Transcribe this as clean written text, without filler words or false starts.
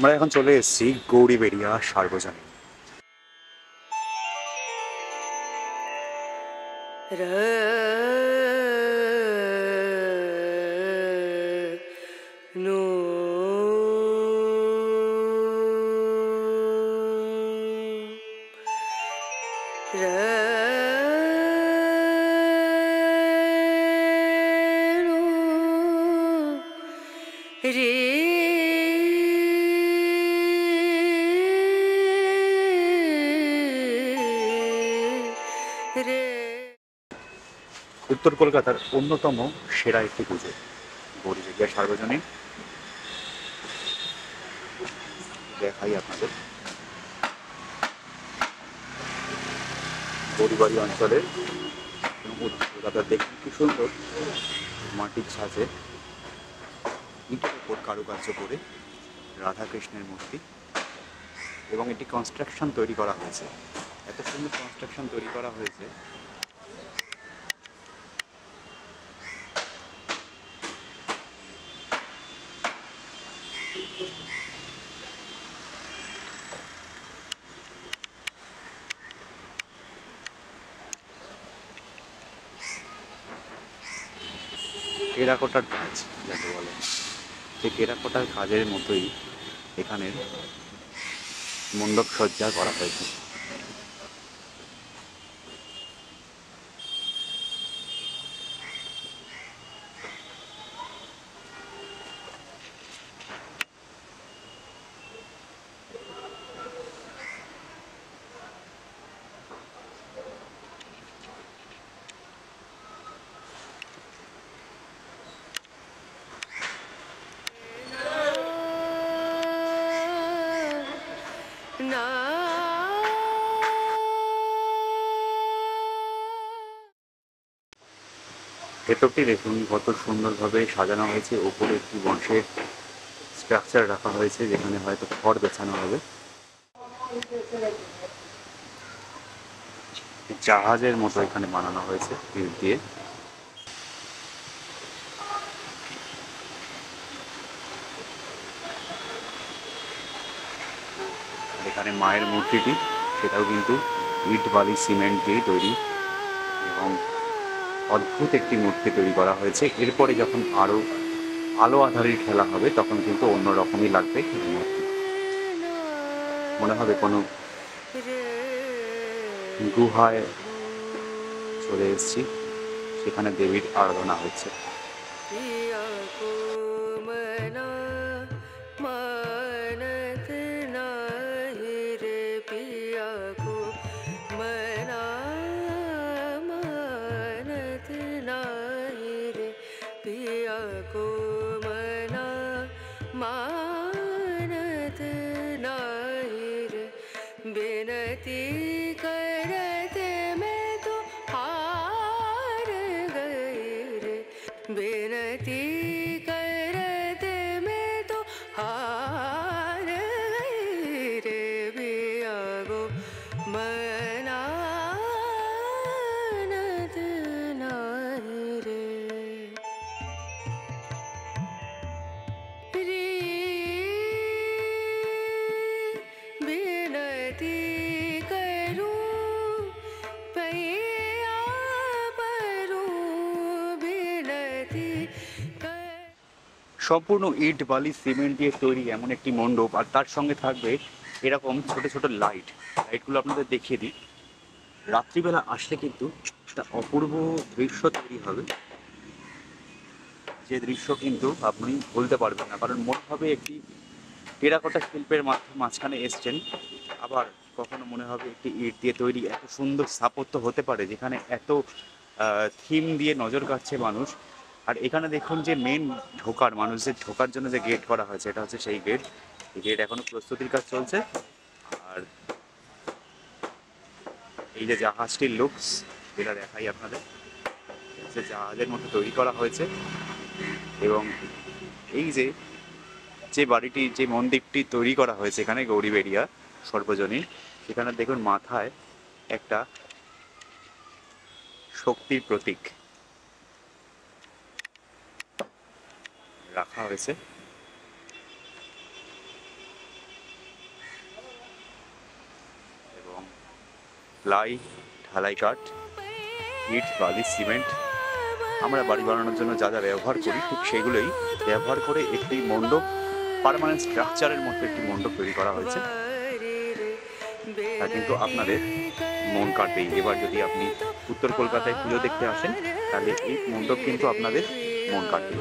আমরা এখন চলে এসেছি গৌরীবেড়িয়া সার্বজনীন। উত্তর কলকাতার অন্যতম সেরা একটি পুজো গৌরীবেড়িয়া সার্বজনীন। দেখাই আপনাদের গৌরীবাড়ি অঞ্চলের উত্তর কলকাতার দেখুন কি সুন্দর মাটির ছাঁচে ইটের উপর কারুকার্য করে রাধাকৃষ্ণের মূর্তি এবং এটি কনস্ট্রাকশন তৈরি করা হয়েছে। এত সুন্দর কনস্ট্রাকশন তৈরি করা হয়েছে টেরাকোটার কাজ যাকে বলে, সেই টেরাকোটার কাজের মতোই এখানের মণ্ডপ সজ্জা করা হয়েছে। ভেতরটি দেখুন কত সুন্দরভাবে সাজানো হয়েছে। ওপরে একটি বাঁশের স্ট্রাকচার রাখা হয়েছে যেখানে হয়তো খড় বেছানো হবে। জাহাজের মতো এখানে বানানো হয়েছে ইট দিয়ে। এখানে মায়ের মূর্তিটি সেটাও কিন্তু ইট বালি সিমেন্ট দিয়ে তৈরি এবং অদ্ভুত একটি মূর্তি তৈরি করা হয়েছে। এরপরে যখন আরও আলো আঁধারির খেলা হবে তখন কিন্তু অন্য রকমই লাগবে এই মূর্তি। মনে হবে কোনো গুহায় চলে এসেছি, সেখানে দেবীর আরাধনা হচ্ছে। সম্পূর্ণ ইট বালি সিমেন্ট দিয়ে তৈরি এমন একটি মণ্ডপ, আর তার সঙ্গে থাকবে এরকম ছোট ছোট লাইটগুলো আপনাদের দেখিয়ে দিই। রাত্রিবেলা আসলে কিন্তু একটা অপূর্ব দৃশ্য তৈরি হবে, যে দৃশ্য কিন্তু আপনি ভুলতে পারবেন না। কারণ মনে হবে একটি টেরাকোটা শিল্পের মাঝখানে এসছেন, আবার কখনো মনে হবে একটি ইট দিয়ে তৈরি এত সুন্দর স্থাপত্য হতে পারে যেখানে এত থিম দিয়ে নজর কাটছে মানুষ। আর এখানে দেখুন যে মেন মানুষদের ঢোকার জন্য যে গেট করা হয়েছে, এটা হচ্ছে সেই গেট। এই গেট এখনো প্রস্তুতির কাজ চলছে। আর এই যে জাহাজটির লুকস, এটা দেখাই আপনাদের, যে জাহাজের মতো তৈরি করা হয়েছে। এবং এই যে যে বাড়িটি, যে মন্দিরটি তৈরি করা হয়েছে এখানে গৌরীবেড়িয়া সর্বজনীন, সেখানে দেখুন মাথায় একটা শক্তির প্রতীক রাখা হয়েছে। প্লাই, ঢালাই কাঠ, ইট, বালি, সিমেন্ট, আমরা বাড়ি বানানোর জন্য যা যা ব্যবহার করি ঠিক সেগুলোই ব্যবহার করে একটি মণ্ডপ, পার্মানেন্ট স্ট্রাকচারের মতো একটি মণ্ডপ তৈরি করা হয়েছে। তা কিন্তু আপনাদের মন কাটবেই। এবার যদি আপনি উত্তর কলকাতায় পুজো দেখতে আসেন তাহলে এই মণ্ডপ কিন্তু আপনাদের মন কাটবে।